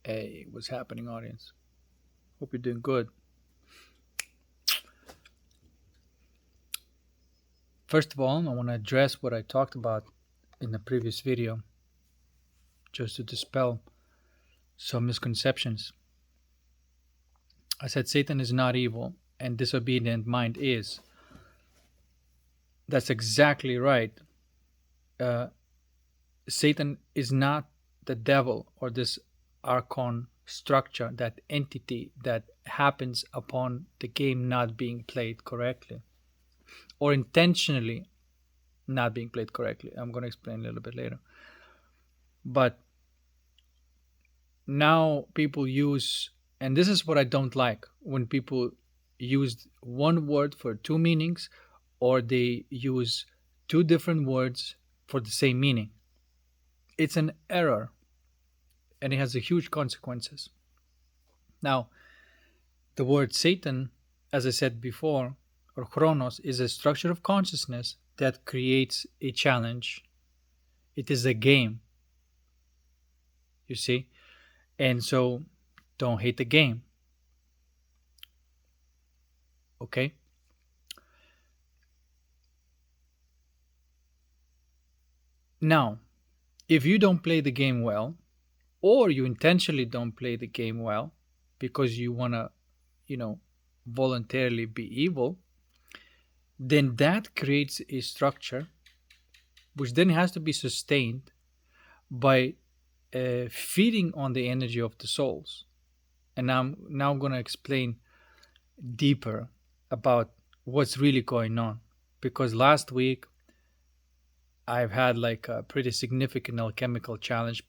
Hey, what's happening, audience? Hope you're doing good. First of all, I want to address what I talked about in the previous video, just to dispel some misconceptions. I said Satan is not evil, and disobedient mind is. That's exactly right. Uh, Satan is not the devil or this archon structure, that entity that happens upon the game not being played correctly or intentionally not being played correctly. I'm going to explain a little bit later. But now people use, and this is what I don't like, when people use one word for two meanings, or they use two different words for the same meaning. It's an error, and it has a huge consequences. Now, the word Satan, as I said before, or chronos, is a structure of consciousness that creates a challenge. It is a game, you see. And so don't hate the game. Okay? Now, if you don't play the game well, or you intentionally don't play the game well because you want to, you know, voluntarily be evil, then that creates a structure which then has to be sustained by feeding on the energy of the souls. And I'm now going to explain deeper about what's really going on, because last week I've had like a pretty significant alchemical challenge.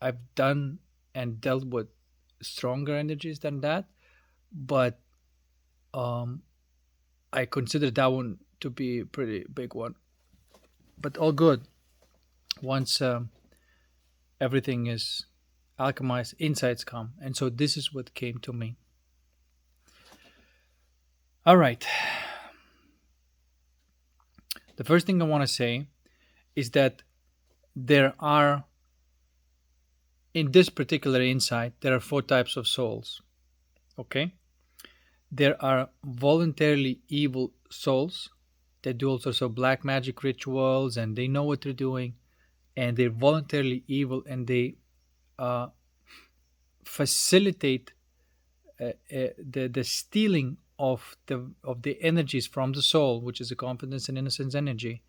I've done and dealt with stronger energies than that, but um, I consider that one to be a pretty big one. But all good. Once everything is alchemized, insights come. And so this is what came to me. All right. The first thing I want to say is that there are, in this particular insight, there are four types of souls. Okay? There are voluntarily evil souls that do all sorts of black magic rituals, and they know what they're doing, and they're voluntarily evil, and they uh, facilitate the stealing of the energies from the soul, which is the confidence and innocence energy,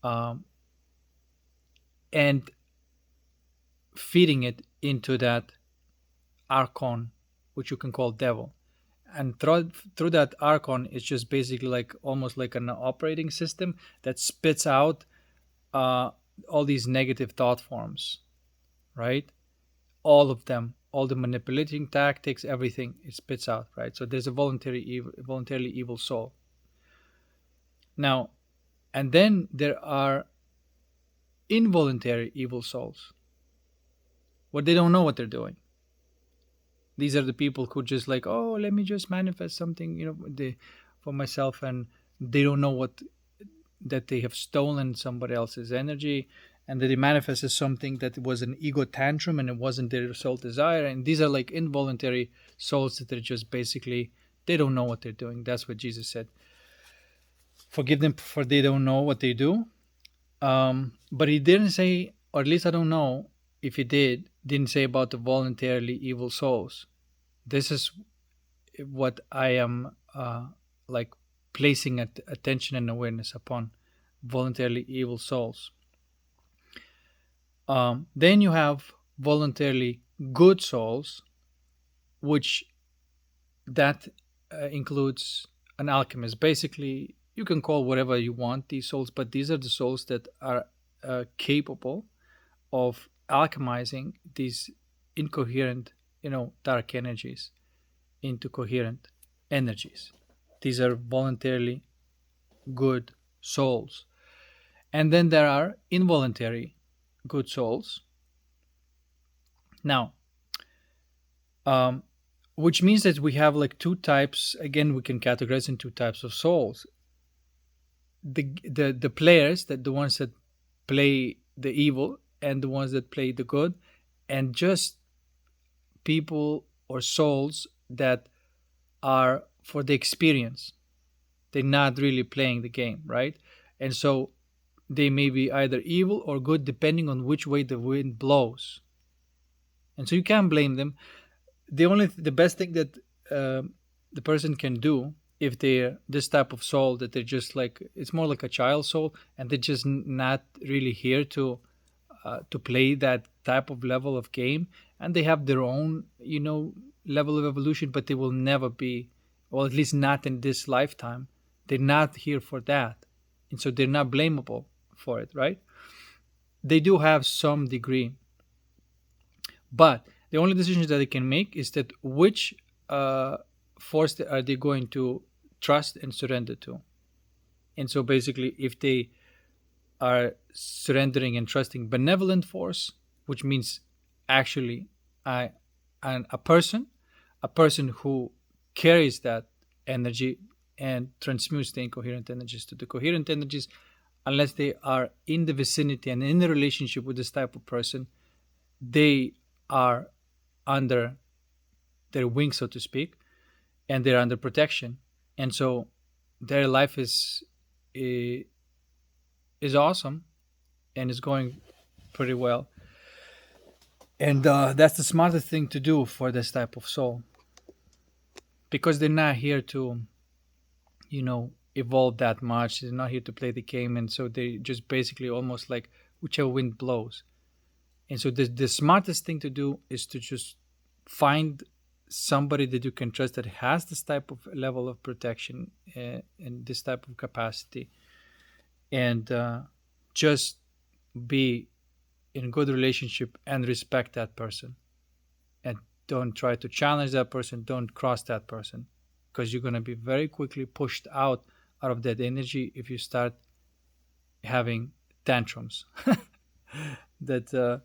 um, and feeding it into that archon, which you can call devil. And through that archon, it's just basically like almost like an operating system that spits out uh, all these negative thought forms, right? All of them, all the manipulating tactics, everything it spits out, right? So there's a voluntarily evil soul. Now, and then there are involuntary evil souls, where they don't know what they're doing. These are the people who just like, oh, let me just manifest something, for myself, and they don't know what that they have stolen somebody else's energy, and that they manifest as something that was an ego tantrum and it wasn't their soul desire. And these are like involuntary souls that are just basically, they don't know what they're doing. That's what Jesus said. Forgive them for they don't know what they do. But he didn't say, or at least I don't know if he didn't say about the voluntarily evil souls. This is what I am like placing attention and awareness upon: voluntarily evil souls. Then you have voluntarily good souls, which that includes an alchemist. Basically, you can call whatever you want these souls, but these are the souls that are capable of alchemizing these incoherent, dark energies into coherent energies. These are voluntarily good souls. And then there are involuntary good souls. Now, which means that we have like two types. Again, we can categorize in two types of souls. The players, that the ones that play the evil, and the ones that play the good, and just people or souls that are for the experience. They're not really playing the game, right? And so they may be either evil or good depending on which way the wind blows. And so you can't blame them. The best thing that the person can do, if they're this type of soul, that they're just like, it's more like a child soul, and they're just not really here to play that type of level of game, and they have their own, level of evolution, but they will never be, well, at least not in this lifetime. They're not here for that, and so they're not blamable for it, right? They do have some degree, but the only decisions that they can make is that which uh, force are they going to trust and surrender to. And so basically, if they are surrendering and trusting benevolent force, which means actually I, a person, who carries that energy and transmutes the incoherent energies to the coherent energies, unless they are in the vicinity and in a relationship with this type of person, they are under their wing, so to speak, and they're under protection. And so their life eh, is awesome and is going pretty well. And that's the smartest thing to do for this type of soul, because they're not here to, evolve that much. They're not here to play the game, and so they just basically almost like whichever wind blows. And so the smartest thing to do is to just find somebody that you can trust that has this type of level of protection, and this type of capacity, and just be in good relationship and respect that person, and don't try to challenge that person, don't cross that person, because you're going to be very quickly pushed out of that energy if you start having tantrums that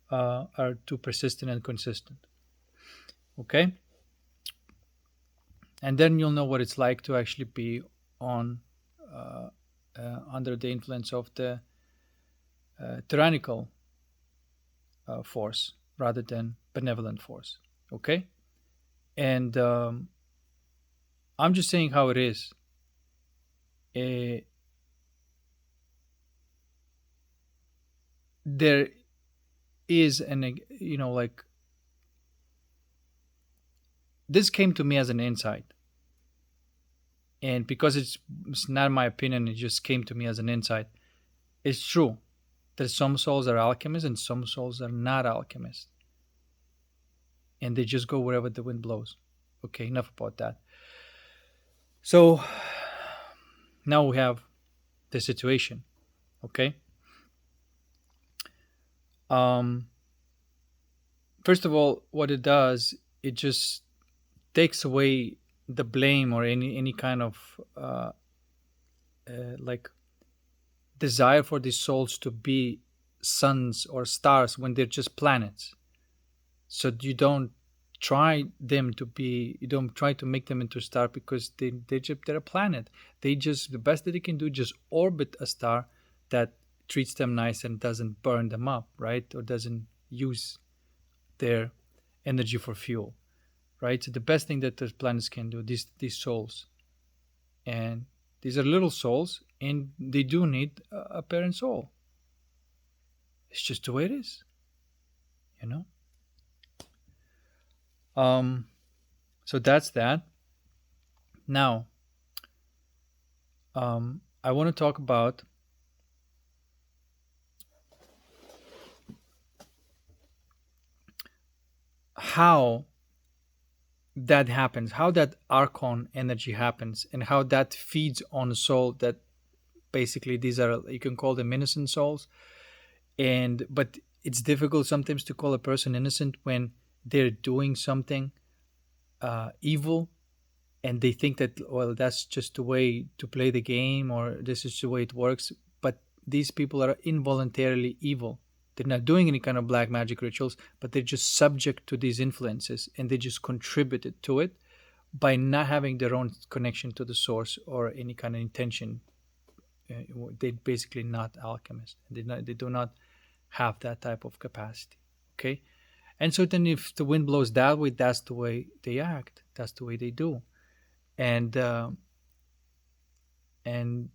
are too persistent and consistent. Okay, and then you'll know what it's like to actually be on under the influence of the tyrannical force rather than benevolent force. Okay, and I'm just saying how it is. Eh, there is like, this came to me as an insight, and because it's not my opinion, it just came to me as an insight. It's true that some souls are alchemists and some souls are not alchemists, and they just go wherever the wind blows. Okay, enough about that. So now we have the situation. Okay. um First of all, what it does, it just takes away the blame or any kind of like desire for these souls to be suns or stars when they're just planets. So you don't try to make them into a star, because they're a planet. They just, the best that they can do, just orbit a star that treats them nice and doesn't burn them up, right? Or doesn't use their energy for fuel, right? So the best thing that those planets can do, these souls, and these are little souls, and they do need a parent soul. It's just the way it is, you know. Um, so that's that. Now, I want to talk about how that happens, how that archon energy happens, and how that feeds on a soul that basically, these are, you can call them innocent souls. And but it's difficult sometimes to call a person innocent when they're doing something evil, and they think that, well, that's just the way to play the game, or this is the way it works. But these people are involuntarily evil. They're not doing any kind of black magic rituals, but they're just subject to these influences, and they just contributed to it by not having their own connection to the source or any kind of intention. They're basically not alchemists. They do not have that type of capacity. Okay, And so then if the wind blows that way, that's the way they act, that's the way they do. And and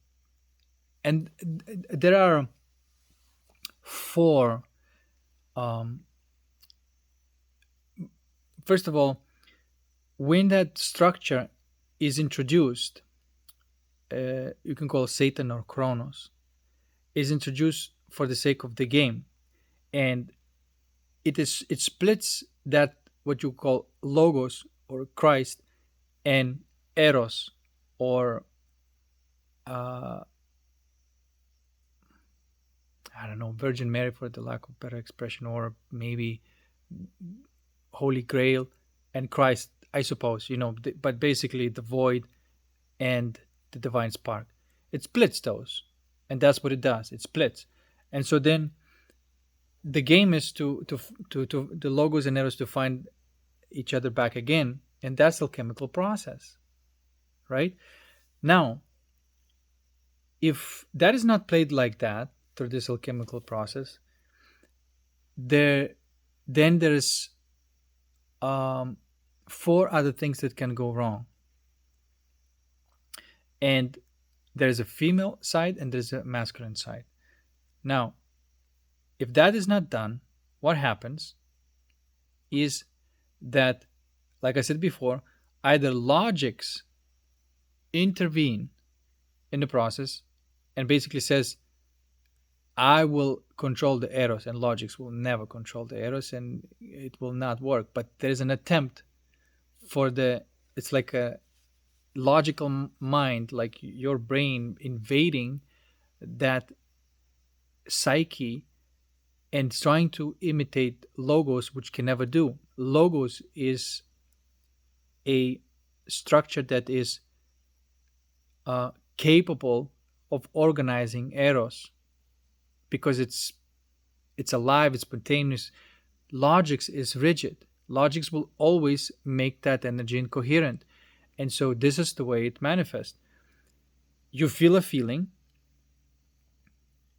and there are four, um, first of all, when that structure is introduced, you can call Satan or Kronos, is introduced for the sake of the game, and it splits that what you call Logos or Christ and Eros, or uh, I don't know, Virgin Mary for the lack of better expression, or maybe Holy Grail and Christ, I suppose, but basically the void and the divine spark. It splits those, and that's what it does. It splits, and so then the game is to the Logos and Eros to find each other back again, and that's the chemical process, right? Now, if that is not played like that through this alchemical process, there then there's four other things that can go wrong, and there's a female side and there's a masculine side. Now, if that is not done, what happens is that, like I said before, either logics intervene in the process and basically says, I will control the Eros, and logics will never control the Eros, and it will not work. But there's an attempt for it's like a logical mind, like your brain invading that psyche and trying to imitate Logos, which can never do. Logos is a structure that is capable of organizing Eros, because it's alive, it's spontaneous. Logics is rigid. Logics will always make that energy incoherent. And so this is the way it manifests. You feel a feeling,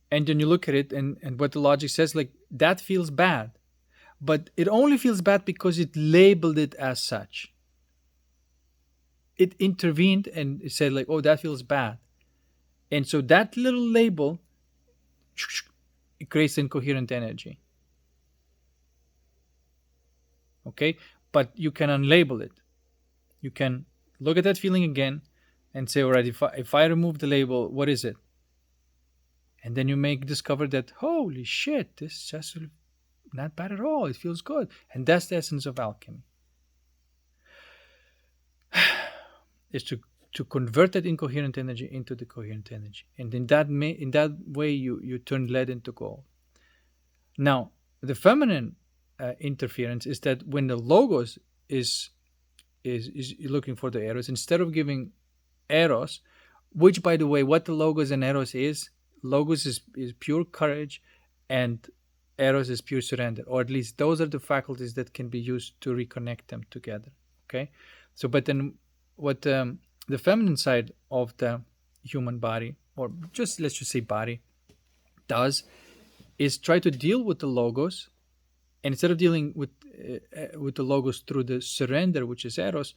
and then you look at it, and what the logic says, like, that feels bad. But it only feels bad because it labeled it as such. It intervened and it said, like, oh, that feels bad. And so that little label, it creates incoherent energy. Okay? But you can unlabel it. You can look at that feeling again and say, all right, if I remove the label, what is it? And then you discover that, holy shit, this is just not bad at all. It feels good. And that's the essence of alchemy. Is to convert that incoherent energy into the coherent energy. And in that way, you turn lead into gold. Now, the feminine interference is that when the Logos is looking for the Eros, instead of giving Eros, which, by the way, what the Logos and Eros is, Logos is pure courage, and Eros is pure surrender, or at least those are the faculties that can be used to reconnect them together. Okay, so but then what the feminine side of the human body, or let's just say body, does is try to deal with the Logos, and instead of dealing with the Logos through the surrender, which is Eros,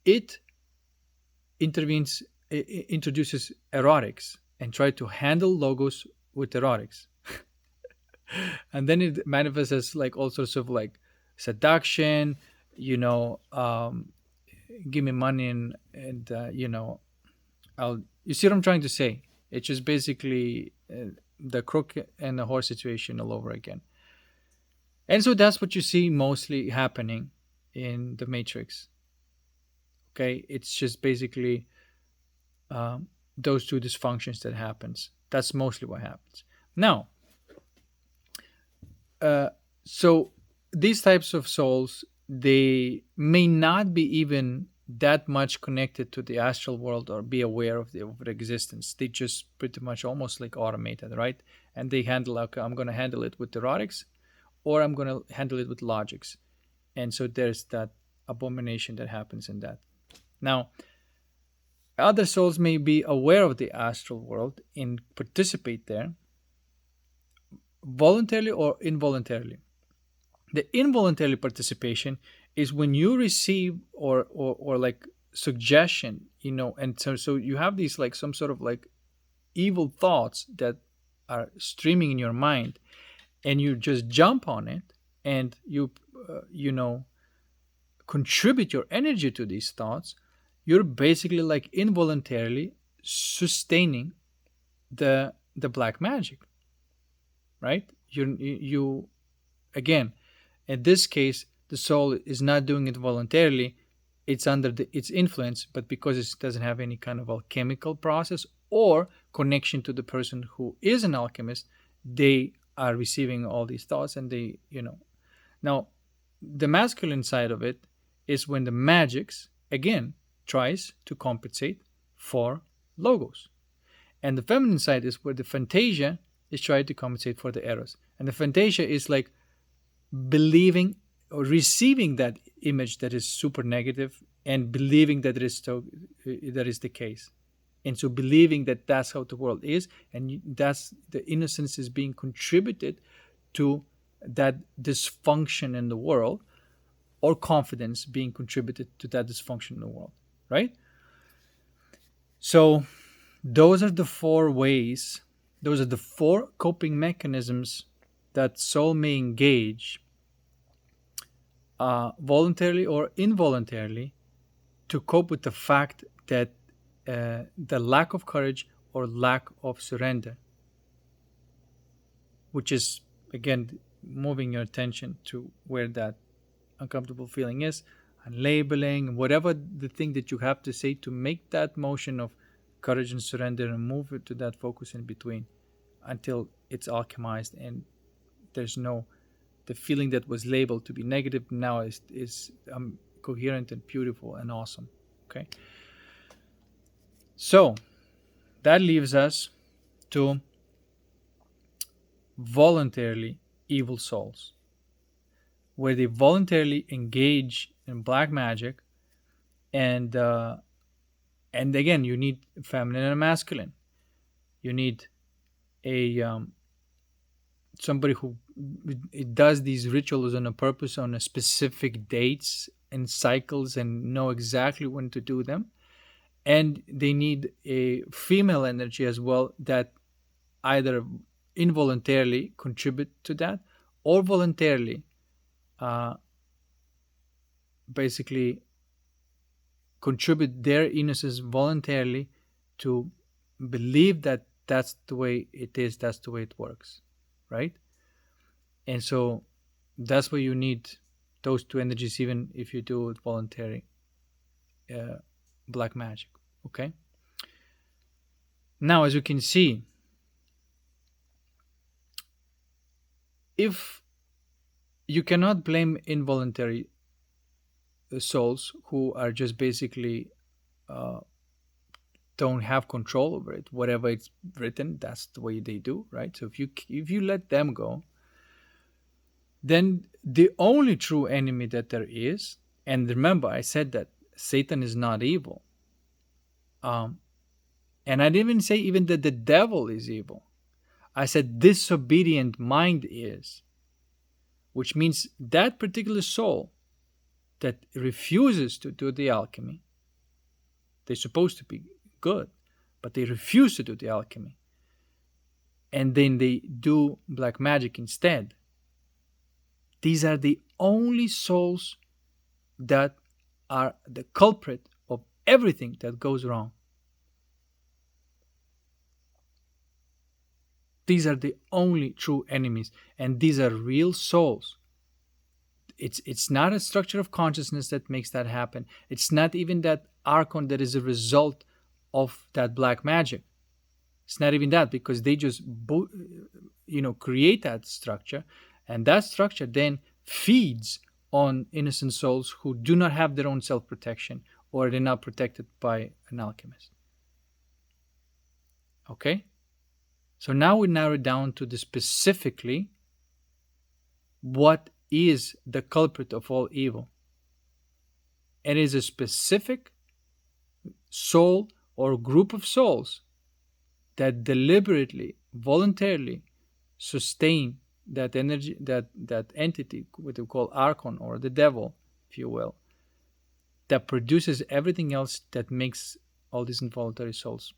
it intervenes, introduces Erotics, and try to handle Logos with Erotics. And then it manifests as like all sorts of like seduction, give me money, and you see what I'm trying to say? It's just basically the crook and the horse situation all over again. And so that's what you see mostly happening in the Matrix. Okay, it's just basically those two dysfunctions that happens. That's mostly what happens. Now, so these types of souls, they may not be even that much connected to the astral world or be aware of their existence. They just pretty much almost like automated, right? And they handle, okay, I'm going to handle it with erotics, or I'm going to handle it with logics. And so there's that abomination that happens in that. Now, other souls may be aware of the astral world and participate there, voluntarily or involuntarily. The involuntary participation is when you receive or like suggestion, and so you have these like some sort of like evil thoughts that are streaming in your mind, and you just jump on it, and you you know contribute your energy to these thoughts. You're basically like involuntarily sustaining the black magic, right? You again, in this case, the soul is not doing it voluntarily. It's under its influence, but because it doesn't have any kind of alchemical process or connection to the person who is an alchemist, they are receiving all these thoughts, and now the masculine side of it is when the magics again tries to compensate for logos, and the feminine side is where the fantasia is trying to compensate for the eros, and the fantasia is like believing or receiving that image that is super negative and believing that that is the case, and so believing that that's how the world is, and that's the innocence is being contributed to that dysfunction in the world, or confidence being contributed to that dysfunction in the world, right? So those are the four ways, those are the four coping mechanisms that soul may engage, voluntarily or involuntarily, to cope with the fact that the lack of courage or lack of surrender, which is again moving your attention to where that uncomfortable feeling is, and labeling whatever the thing that you have to say to make that motion of courage and surrender, and move it to that focus in between until it's alchemized, and there's no, the feeling that was labeled to be negative now is coherent and beautiful and awesome. Okay, so that leaves us to voluntarily evil souls, where they voluntarily engage in black magic, and again, you need feminine and masculine. You need a somebody who does these rituals on a purpose, on a specific dates and cycles, and know exactly when to do them. And they need a female energy as well, that either involuntarily contribute to that, or voluntarily uh, basically contribute their innocence voluntarily to believe that that's the way it is, that's the way it works, right? And so that's why you need those two energies, even if you do it voluntary black magic. Okay, now as you can see, if you cannot blame involuntary souls who are just basically don't have control over it, whatever it's written, that's the way they do, right? So if you let them go, then the only true enemy that there is, and remember I said that Satan is not evil, and I didn't even say even that the devil is evil. I said disobedient mind is, which means that particular soul that refuses to do the alchemy, they're supposed to be good, but they refuse to do the alchemy, and then they do black magic instead. These are the only souls that are the culprit of everything that goes wrong. These are the only true enemies, and these are real souls. It's not a structure of consciousness that makes that happen. It's not even that archon that is a result of that black magic. It's not even that, because they just create that structure, and that structure then feeds on innocent souls who do not have their own self-protection, or they're not protected by an alchemist. Okay, so now we narrow down to the specifically what is the culprit of all evil. It is a specific soul or group of souls that deliberately, voluntarily sustain that energy, that entity, what we call archon or the devil, if you will, that produces everything else that makes all these involuntary souls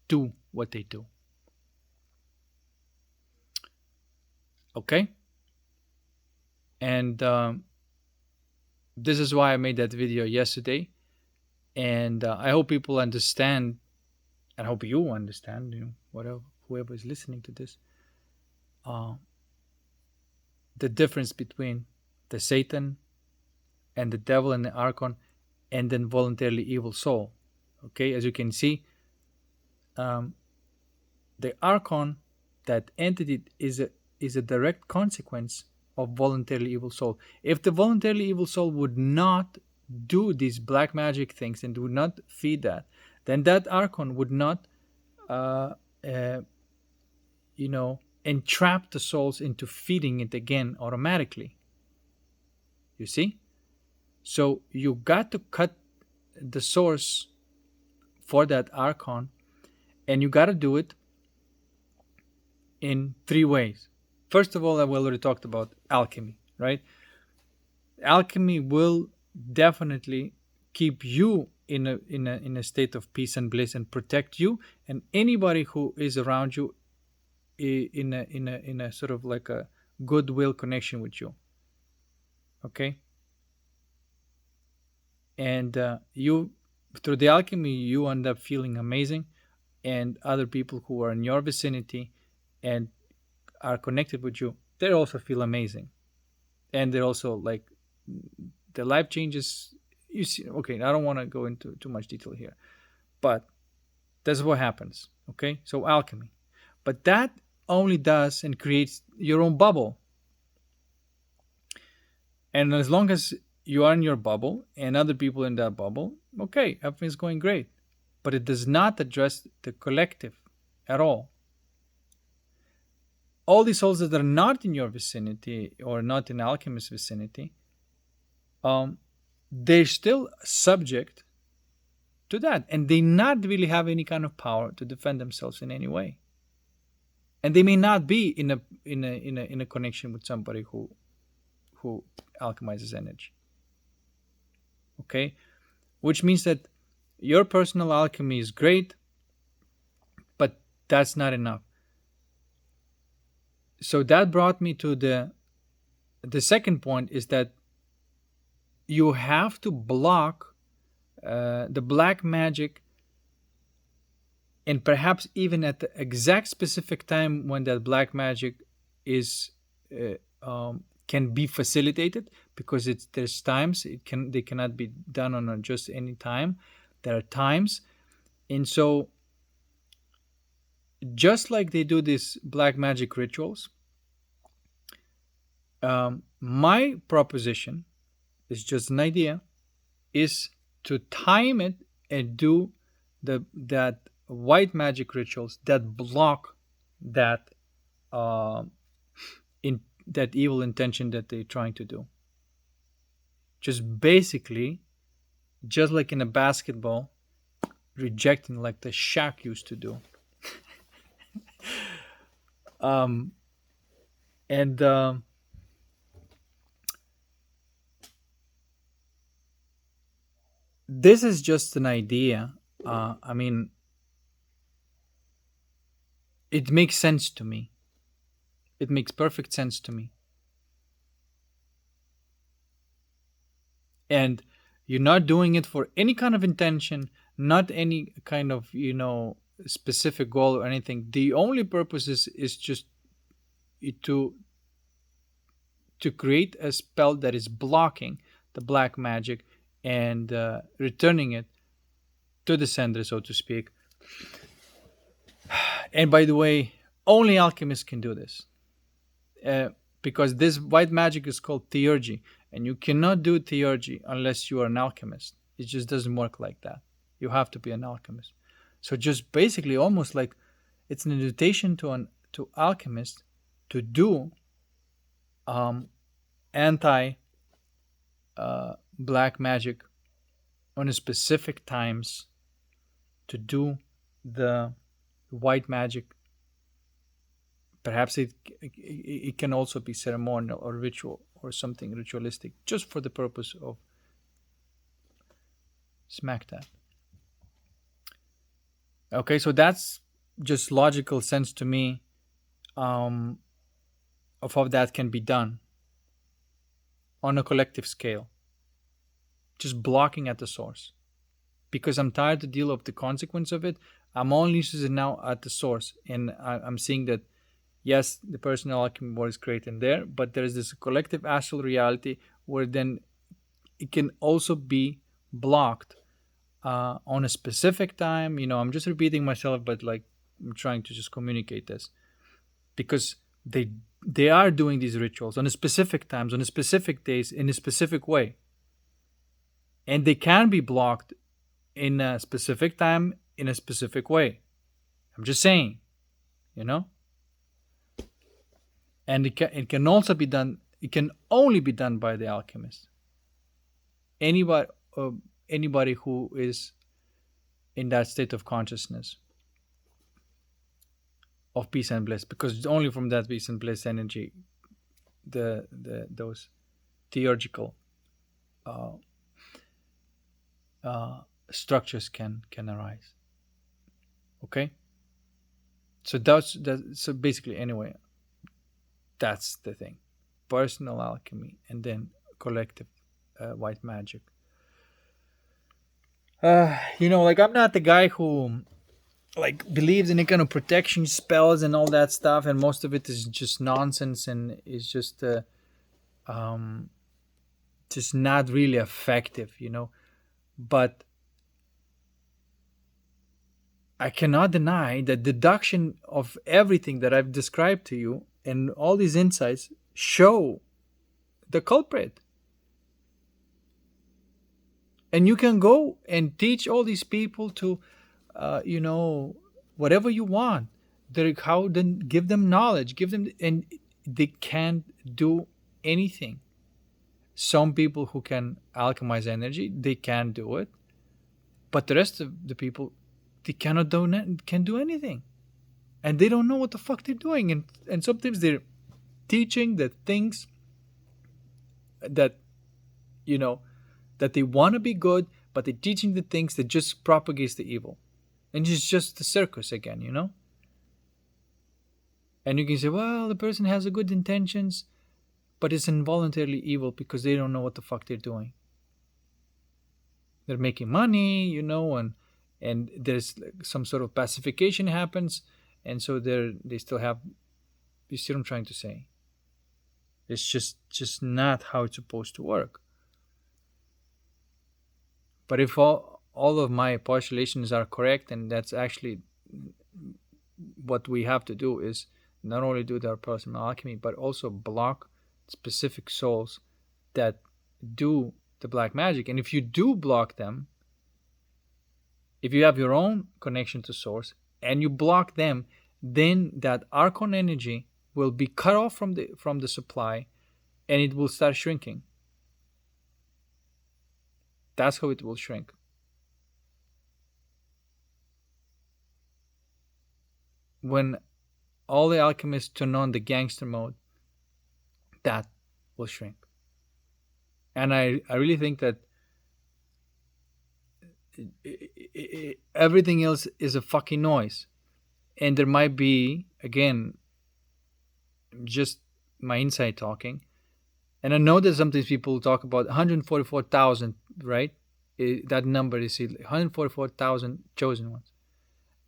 do what they do. Okay? And this is why I made that video yesterday. And I hope people understand, and I hope you understand, whatever, whoever is listening to this, uh, the difference between the Satan and the devil and the archon and then voluntarily evil soul. Okay, as you can see, the archon, that entity, is a direct consequence of voluntarily evil soul. If the voluntarily evil soul would not do these black magic things and would not feed that, then that archon would not, uh, uh, entrap the souls into feeding it again automatically. You see? So you got to cut the source for that archon, and you got to do it in three ways. First of all, I already talked about alchemy, right? Alchemy will definitely keep you in a state of peace and bliss and protect you and anybody who is around you in a sort of like a goodwill connection with you. Okay? And you, through the alchemy, you end up feeling amazing, and other people who are in your vicinity and are connected with you, they also feel amazing, and they're also like, the life changes. You see, okay, I don't want to go into too much detail here, but that's what happens. Okay, so alchemy, but that only does and creates your own bubble, and as long as you are in your bubble and other people in that bubble, okay, everything's going great, but it does not address the collective at all. All these souls that are not in your vicinity or not in alchemist's vicinity, they're still subject to that, and they not really have any kind of power to defend themselves in any way, and they may not be in a connection with somebody who alchemizes energy. Okay, which means that your personal alchemy is great, but that's not enough. So that brought me to the second point, is that you have to block the black magic, and perhaps even at the exact specific time when that black magic is can be facilitated, because there's times they cannot be done on just any time. There are times, and so just like they do these black magic rituals, my proposition is just an idea, is to time it and do that white magic rituals that block that in that evil intention that they're trying to do. Just basically, just like in a basketball, rejecting like the Shaq used to do. And this is just an idea. I mean, it makes sense to me. It makes perfect sense to me. And you're not doing it for any kind of intention, not any kind of, specific goal or anything. The only purpose is just to create a spell that is blocking the black magic and returning it to the sender, so to speak. And by the way, only alchemists can do this, because this white magic is called theurgy, and you cannot do theurgy unless you are an alchemist. It just doesn't work like that. You have to be an alchemist. So just basically, almost like it's an invitation to alchemists to do anti black magic on a specific times, to do the white magic Perhaps it can also be ceremonial or ritual or something ritualistic, just for the purpose of smack that. Okay, so that's just logical sense to me, um, of how that can be done on a collective scale, just blocking at the source. Because I'm tired to deal with the consequence of it, I'm only interested now at the source, and I'm seeing that yes, the personal alchemy board is great in there, but there is this collective astral reality where then it can also be blocked on a specific time. I'm just repeating myself, but like I'm trying to just communicate this because they are doing these rituals on a specific times, on a specific days, in a specific way, and they can be blocked in a specific time in a specific way. I'm just saying, you know, and it can also be done. It can only be done by the alchemist. Anybody, uh, anybody who is in that state of consciousness of peace and bliss, because only from that peace and bliss energy, the those theurgical uh, structures can arise. Okay, so so basically, anyway, that's the thing: personal alchemy and then collective white magic. Like I'm not the guy who like believes in any kind of protection spells and all that stuff, and most of it is just nonsense and is um just not really effective. But I cannot deny that deduction of everything that I've described to you and all these insights show the culprit. And you can go and teach all these people to, whatever you want. How then give them knowledge, give them, and they can't do anything. Some people who can alchemize energy, they can do it, but the rest of the people, they can do anything, and they don't know what the fuck they're doing, and sometimes they're teaching the things that you know that they want to be good, but they're teaching the things that just propagates the evil, and it's just the circus again. And you can say, well, the person has a good intentions, but it's involuntarily evil because they don't know what the fuck they're doing. They're making money, and there's some sort of pacification happens, and so they still have. You see what I'm trying to say? It's just not how it's supposed to work. But if all of my postulations are correct, and that's actually what we have to do, is not only do their personal alchemy, but also block specific souls that do the black magic. And if you do block them, if you have your own connection to source and you block them, then that archon energy will be cut off from the supply, and it will start shrinking. That's how it will shrink. When all the alchemists turn on the gangster mode, that will shrink. And I really think that everything else is a fucking noise. And there might be, again, just my inside talking. And I know that sometimes people talk about 144,000, right? That number is 144,000 chosen ones.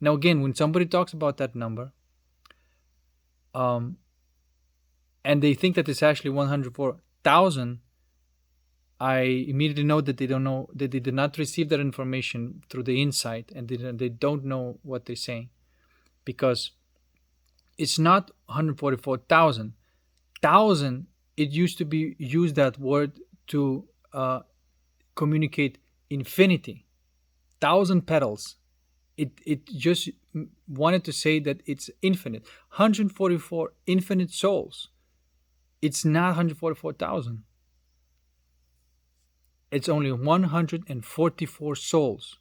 Now, again, when somebody talks about that number, and they think that it's actually 104,000, I immediately know that they don't know, that they did not receive that information through the insight, and they don't know what they're saying, because it's not 144,000. Thousand, it used to be used that word to communicate infinity. 1,000 petals. It just wanted to say that it's infinite. 144 infinite souls. It's not 144,000. It's only 144 souls.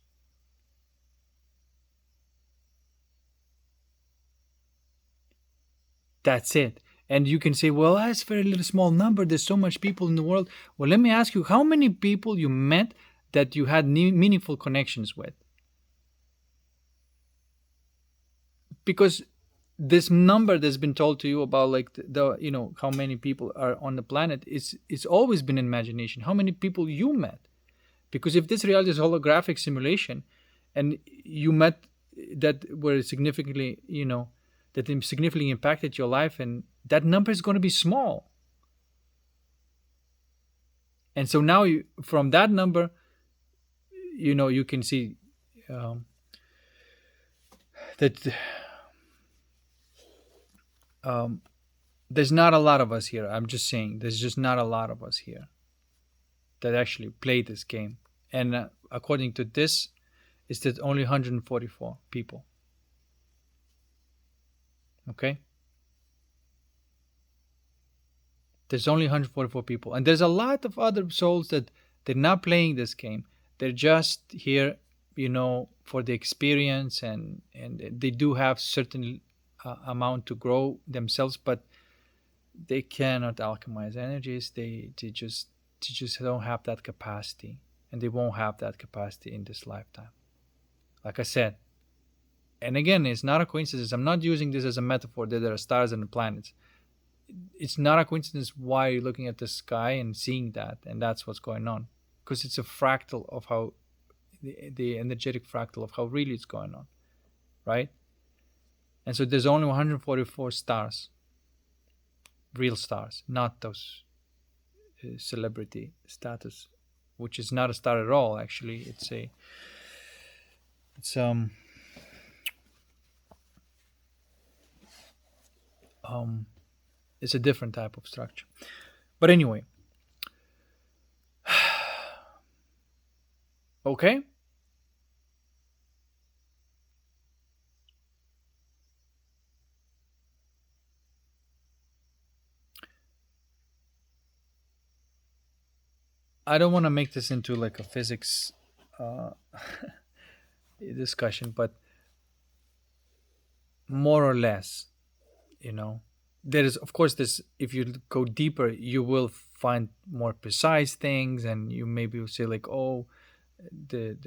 That's it. And you can say, well, that's a very little small number. There's so much people in the world. Well, let me ask you, how many people you met that you had meaningful connections with? Because this number that's been told to you about, like, how many people are on the planet, is it's always been imagination. How many people you met? Because if this reality is holographic simulation, and you met that were significantly, that significantly impacted your life, and that number is going to be small. And so now, from that number, you can see, that um, there's not a lot of us here. I'm just saying, there's just not a lot of us here that actually play this game. And according to this, it's that only 144 people. Okay? There's only 144 people. And there's a lot of other souls that they're not playing this game. They're just here, for the experience, and they do have certain amount to grow themselves, but they cannot alchemize energies. They just don't have that capacity, and they won't have that capacity in this lifetime. Like I said, and again, it's not a coincidence. I'm not using this as a metaphor that there are stars and planets. It's not a coincidence why you're looking at the sky and seeing that, and that's what's going on, because it's a fractal of how the energetic fractal of how really it's going on, right? And so there's only 144 stars, real stars, not those celebrity status, which is not a star at all. Actually, it's um it's a different type of structure. But anyway, okay. I don't want to make this into like a physics uh, discussion, but more or less, there is, of course, this. If you go deeper, you will find more precise things, and you maybe will say like, oh, the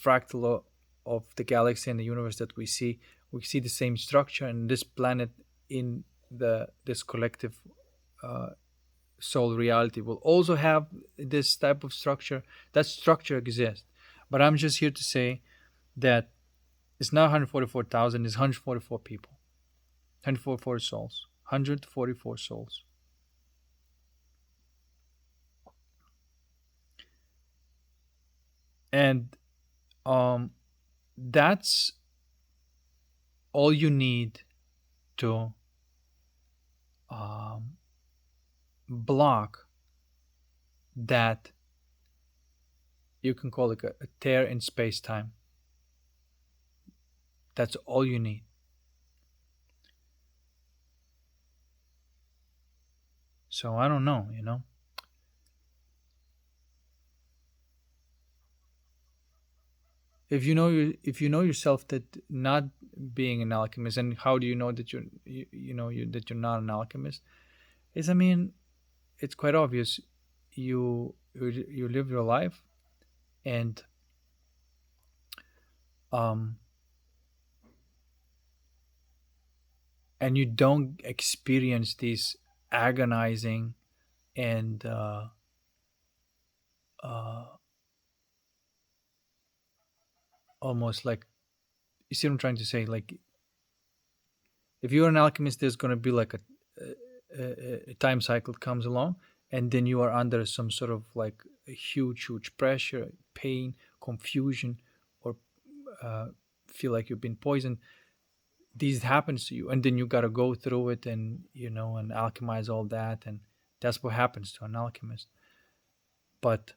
fractal of the galaxy and the universe that we see the same structure, and this planet in this collective uh, soul reality will also have this type of structure. That structure exists, but I'm just here to say that it's not 144,000. It's 144 people, 144 souls, 144 souls. And that's all you need to um, block that, you can call it a tear in space time. That's all you need. So I don't know. If you know yourself that not being an alchemist, and how do you know that that you're not an alchemist? Is, I mean, it's quite obvious. You live your life, and um and you don't experience these agonizing and uh almost like, you see what I'm trying to say, like, if you're an alchemist, there's going to be like a time cycle comes along, and then you are under some sort of like a huge pressure, pain, confusion, or uh, feel like you've been poisoned. These happens to you, and then you got to go through it, and and alchemize all that, and that's what happens to an alchemist. But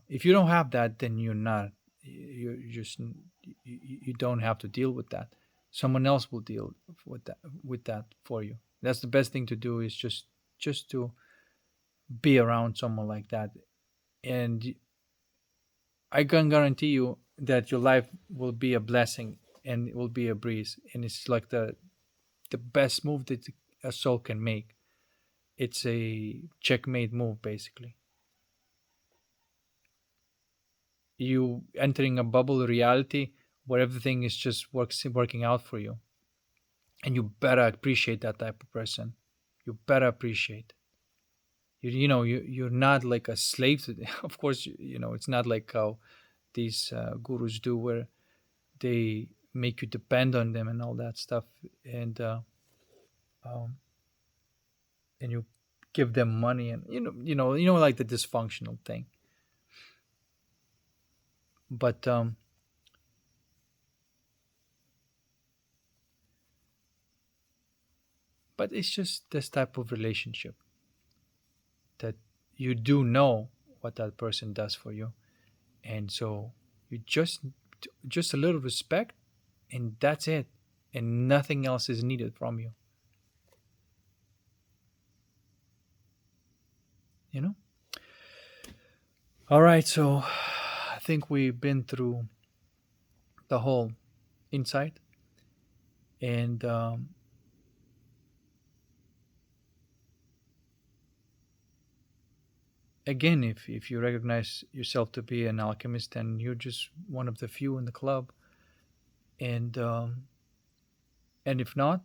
if you don't have that, then you're not. You just you don't have to deal with that. Someone else will deal with that for you. That's the best thing to do, is just to be around someone like that, and I can guarantee you that your life will be a blessing and it will be a breeze. And it's like the best move that a soul can make. It's a checkmate move, basically. You entering a bubble reality where everything is just working out for you, and you better appreciate that type of person. You better appreciate. You're not like a slave to. Of course, it's not like how these gurus do, where they make you depend on them and all that stuff, and um, and you give them money, and like the dysfunctional thing. But um but it's just this type of relationship that you do know what that person does for you, and so you just a little respect, and that's it, and nothing else is needed from you. you know all right, so I think we've been through the whole insight, and again, if you recognize yourself to be an alchemist, then you're just one of the few in the club, and if not,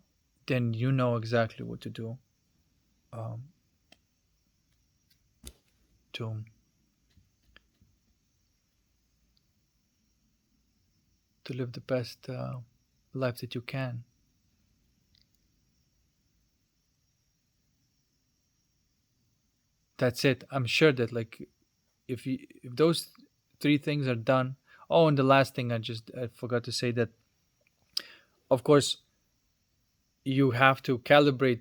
then you know exactly what to do, um, to live the best life that you can. That's it. I'm sure that, like, if those three things are done. Oh, and the last thing, I forgot to say that, of course, you have to calibrate.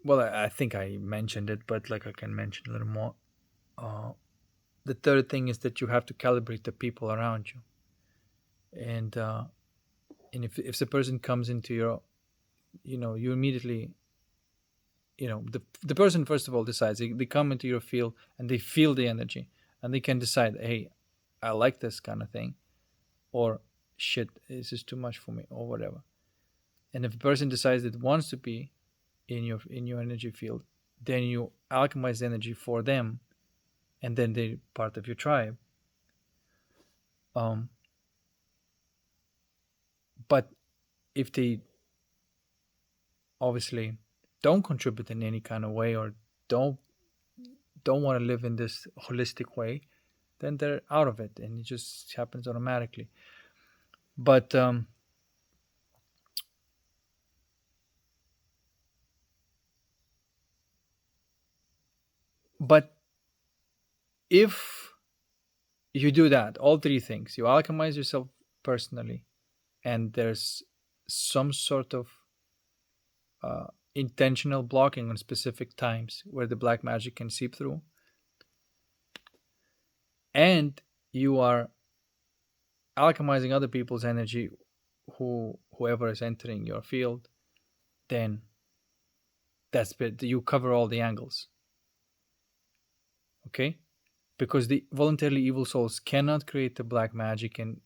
Well, I think I mentioned it, but like I can mention a little more. uh, the third thing is that you have to calibrate the people around you, and if the person comes into your, you immediately, the person first of all decides, they come into your field and they feel the energy, and they can decide, hey, I like this kind of thing, or shit, this is too much for me, or whatever. And if a person decides that it wants to be in your energy field, then you alchemize the energy for them, and then they're part of your tribe. um but if they obviously don't contribute in any kind of way, or don't don't want to live in this holistic way, then they're out of it, and it just happens automatically. But um but if you do that, all three things, you alchemize yourself personally, and there's some sort of uh, intentional blocking on specific times where the black magic can seep through, and you are alchemizing other people's energy, whoever is entering your field, then that's it. You cover all the angles, okay? Because the voluntarily evil souls cannot create the black magic and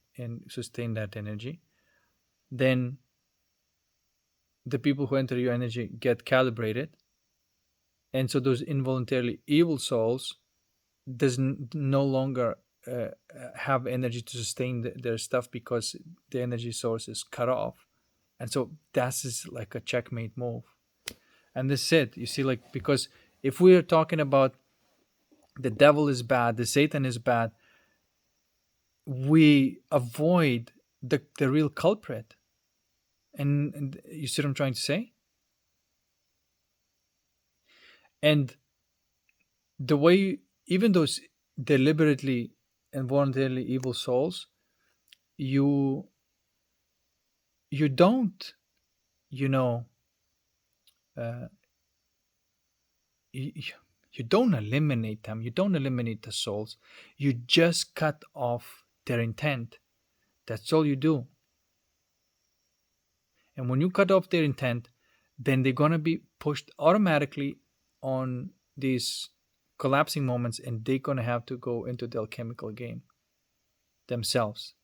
sustain that energy. Then the people who enter your energy get calibrated, and so those involuntarily evil souls no longer have energy to sustain their stuff, because the energy source is cut off. And so that's is like a checkmate move. And this is it, you see, like, because if we are talking about the devil is bad, the Satan is bad, we avoid the real culprit. And you see what I'm trying to say? And the way, even those deliberately and voluntarily evil souls, you you don't, you know uh, you, you don't eliminate them, you don't eliminate the souls, you just cut off their intent. That's all you do. And when you cut off their intent, then they're going to be pushed automatically on these collapsing moments, and they're going to have to go into the alchemical game themselves.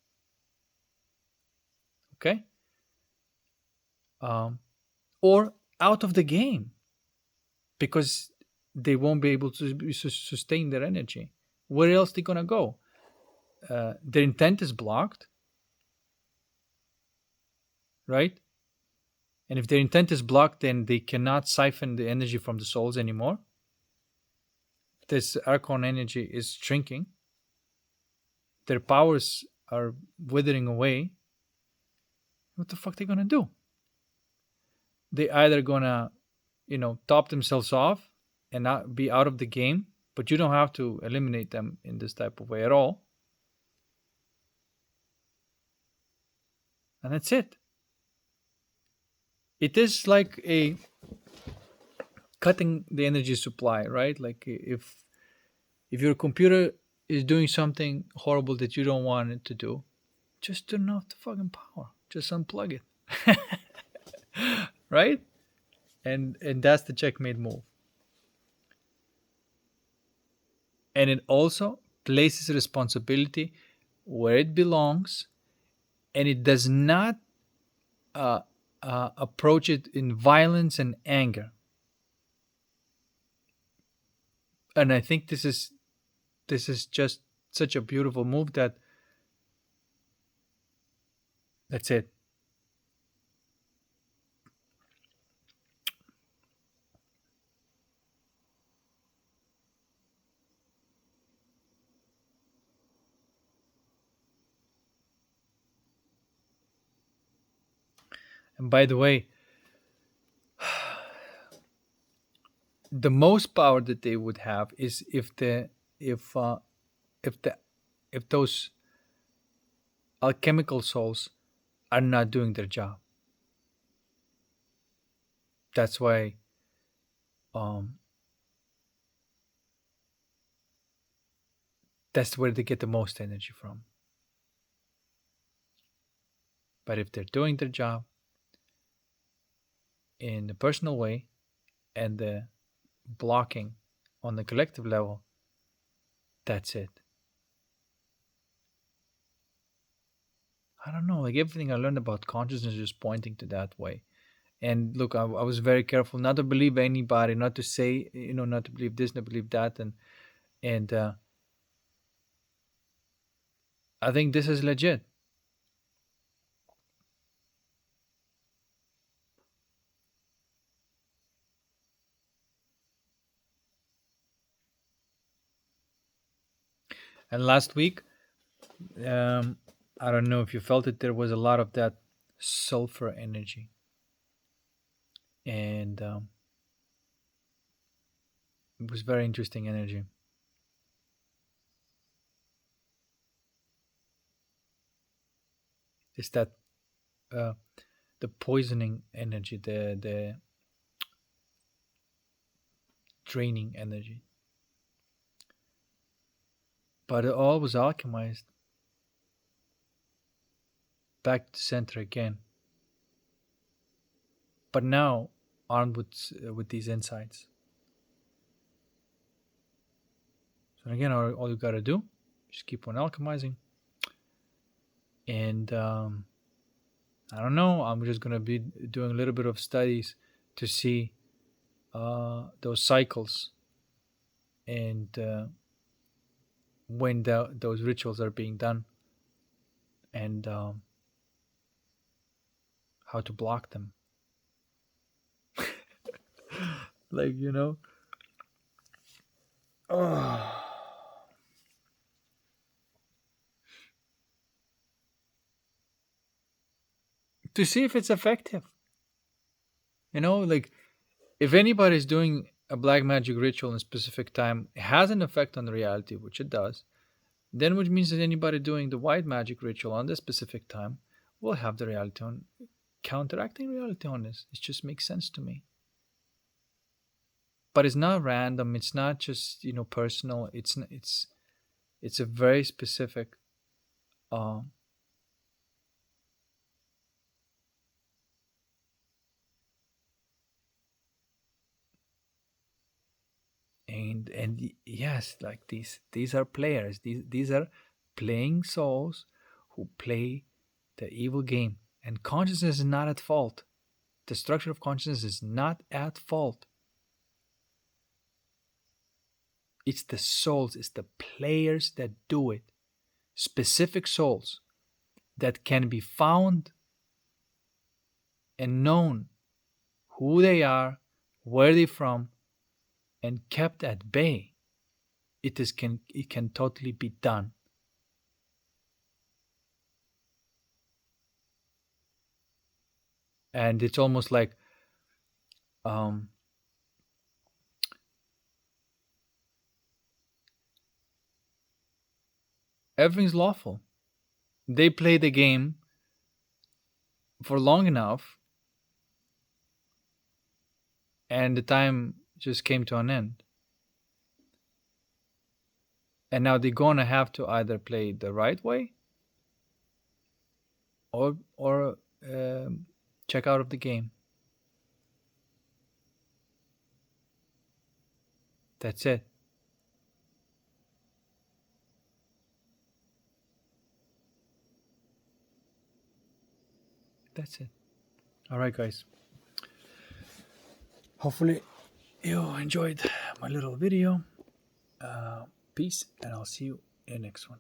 Okay? um, or out of the game because they won't be able to sustain their energy. Where else they gonna go? Their intent is blocked, right? And if their intent is blocked, then they cannot siphon the energy from the souls anymore. This archon energy is shrinking. Their powers are withering away. What the fuck they gonna do? They either gonna, top themselves off and not be out of the game, but you don't have to eliminate them in this type of way at all. And that's it. It is like a cutting the energy supply, right? Like if your computer is doing something horrible that you don't want it to do, just turn off the fucking power. Just unplug it. Right? And that's the checkmate move. And it also places responsibility where it belongs, and it does not approach it in violence and anger. And I think this is just such a beautiful move that's it. And by the way, the most power that they would have is if if the if those alchemical souls are not doing their job. That's why um that's where they get the most energy from. But if they're doing their job in a personal way and the blocking on the collective level, that's it. I don't know, like everything I learned about consciousness is just pointing to that way. And look, I was very careful not to believe anybody, not to say, not to believe this, not to believe that, and I think this is legit. And last week, um, I don't know if you felt it, there was a lot of that sulfur energy, and it was very interesting energy. It's that uh, the poisoning energy, the draining energy, but it all was alchemized back to center again. But now armed with these insights. So again, all you gotta do, just keep on alchemizing, and I don't know. I'm just gonna be doing a little bit of studies to see those cycles and when those rituals are being done, and how to block them. Like oh. To see if it's effective. Like if anybody's doing a black magic ritual in a specific time, it has an effect on the reality, which it does. Then, which means that anybody doing the white magic ritual on this specific time will have the reality on counteracting reality on this. It just makes sense to me. But it's not random. It's not just personal. It's a very specific um and yes, like these are players. These are playing souls who play the evil game, and consciousness is not at fault. the structure of consciousness is not at fault. It's the souls, it's the players that do it. Specific souls that can be found and known who they are, where they're from, and kept at bay. It can totally be done. And it's almost like everything's lawful. They play the game for long enough, and the time just came to an end. And now they're gonna have to either play the right way or check out of the game. That's it. That's it. All right, guys. Hopefully you enjoyed my little video. Peace, and I'll see you in the next one.